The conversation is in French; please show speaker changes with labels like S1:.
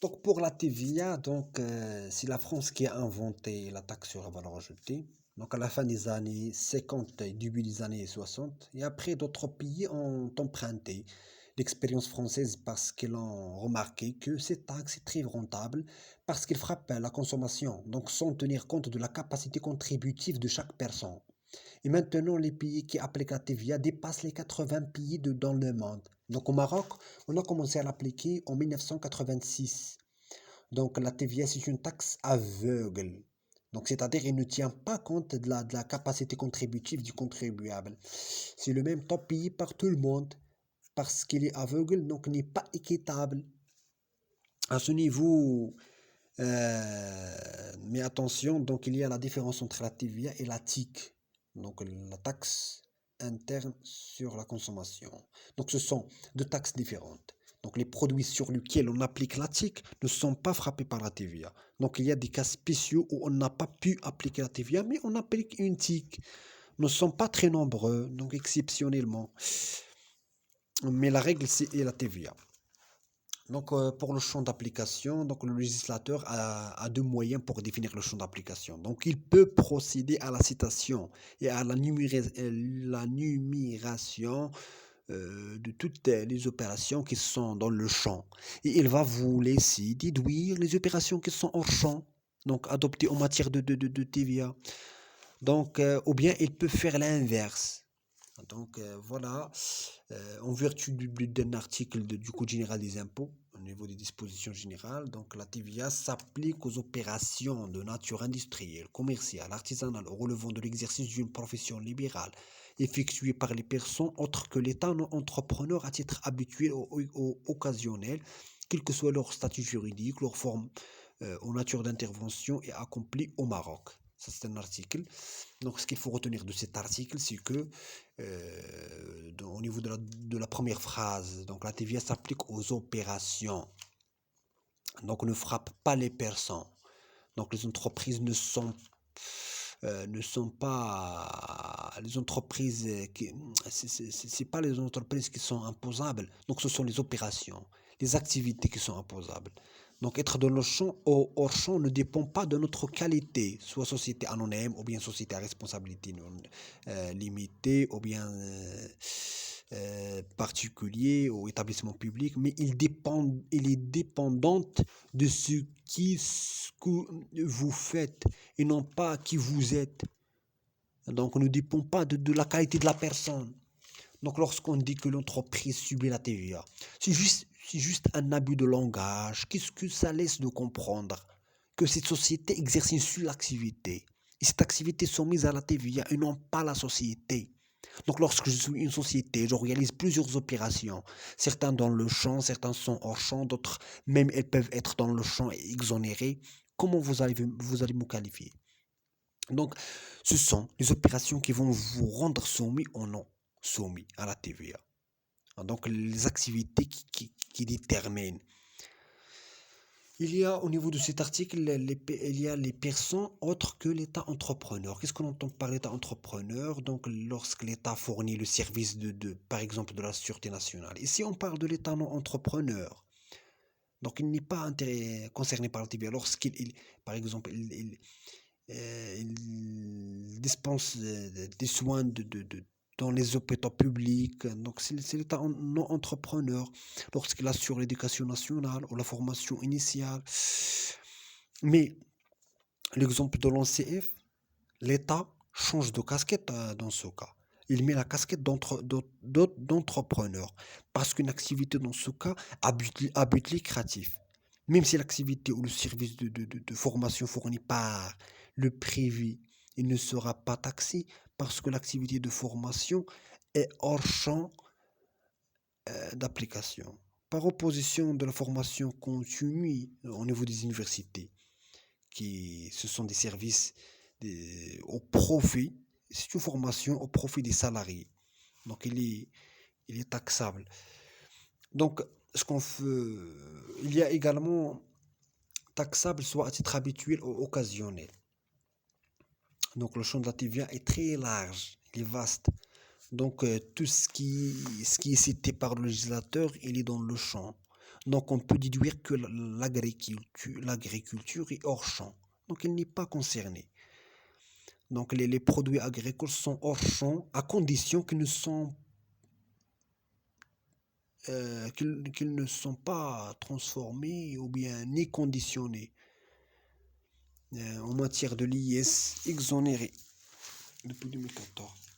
S1: Donc pour la TVA, c'est la France qui a inventé la taxe sur la valeur ajoutée. Donc à la fin des années 50 et début des années 60, et après d'autres pays ont emprunté l'expérience française parce qu'ils ont remarqué que cette taxe est très rentable parce qu'elle frappe la consommation, donc sans tenir compte de la capacité contributive de chaque personne. Et maintenant, les pays qui appliquent la TVA dépassent les 80 pays dans le monde. Donc au Maroc, on a commencé à l'appliquer en 1986. Donc la TVA, c'est une taxe aveugle. Donc c'est-à-dire il ne tient pas compte de la capacité contributive du contribuable. C'est le même temps payé par tout le monde parce qu'il est aveugle, donc n'est pas équitable. À ce niveau, mais attention, donc il y a la différence entre la TVA et la TIC, donc la taxe interne sur la consommation. Donc ce sont deux taxes différentes. Donc les produits sur lesquels on applique la TIC ne sont pas frappés par la TVA. Donc il y a des cas spéciaux où on n'a pas pu appliquer la TVA, mais on applique une TIC. Nous ne sommes pas très nombreux, donc exceptionnellement. Mais la règle, c'est la TVA. Pour le champ d'application, donc le législateur a deux moyens pour définir le champ d'application. Donc, il peut procéder à la citation et à la numération de toutes les opérations qui sont dans le champ. Et il va vous laisser déduire les opérations qui sont hors champ, donc adoptées en matière de TVA. Ou bien il peut faire l'inverse. Voilà, en vertu d'un article du Code général des impôts, au niveau des dispositions générales, donc la TVA s'applique aux opérations de nature industrielle, commerciale, artisanale, relevant de l'exercice d'une profession libérale, effectuée par les personnes autres que l'État non entrepreneur à titre habituel ou occasionnel, quel que soit leur statut juridique, leur forme ou nature d'intervention, et accomplie au Maroc. Ça, c'est un article. Donc, ce qu'il faut retenir de cet article, c'est que au niveau de la première phrase, donc la TVA s'applique aux opérations. Donc, ne frappe pas les personnes. Donc, les entreprises ne sont pas les entreprises qui c'est pas les entreprises qui sont imposables. Donc, ce sont les opérations, les activités qui sont imposables. Donc, être dans le champ ou hors champ ne dépend pas de notre qualité, soit société anonyme ou bien société à responsabilité limitée ou bien particulier ou établissement public, mais il est dépendante de ce que vous faites et non pas qui vous êtes. Donc, on ne dépend pas de la qualité de la personne. Donc, lorsqu'on dit que l'entreprise subit la TVA, c'est juste un abus de langage. Qu'est-ce que ça laisse de comprendre? Que cette société exerce une seule activité. Et cette activité est soumise à la TVA et non pas la société. Donc, lorsque je suis une société, je réalise plusieurs opérations. Certains dans le champ, certains sont hors champ, d'autres même elles peuvent être dans le champ et exonérées. Comment vous allez me qualifier? Donc, ce sont les opérations qui vont vous rendre soumis ou non soumis à la TVA. Donc, les activités qui déterminent. Il y a au niveau de cet article, il y a les personnes autres que l'État entrepreneur. Qu'est-ce qu'on entend par l'État entrepreneur? Donc, lorsque l'État fournit le service par exemple, de la sûreté nationale. Ici, on parle de l'État non entrepreneur. Donc, il n'est pas concerné par la TVA. Par exemple, il dispense des soins dans les hôpitaux publics. Donc, c'est l'État non entrepreneur lorsqu'il assure l'éducation nationale ou la formation initiale. Mais l'exemple de l'ONCF, l'État change de casquette dans ce cas. Il met la casquette d'entrepreneur parce qu'une activité dans ce cas a but lucratif. Même si l'activité ou le service de formation fourni par le privé, il ne sera pas taxé parce que l'activité de formation est hors champ d'application. Par opposition de la formation continue au niveau des universités, ce sont des services au profit, c'est une formation au profit des salariés. Donc il est taxable. Donc ce qu'on fait, il y a également taxable soit à titre habituel ou occasionnel. Donc le champ de la TVA est très large, il est vaste. Donc tout ce qui est cité par le législateur, il est dans le champ. Donc on peut déduire que l'agriculture est hors champ. Donc elle n'est pas concernée. Donc les produits agricoles sont hors champ à condition qu'ils ne sont pas transformés ou bien ni conditionnés en matière de l'IS exonéré depuis 2014.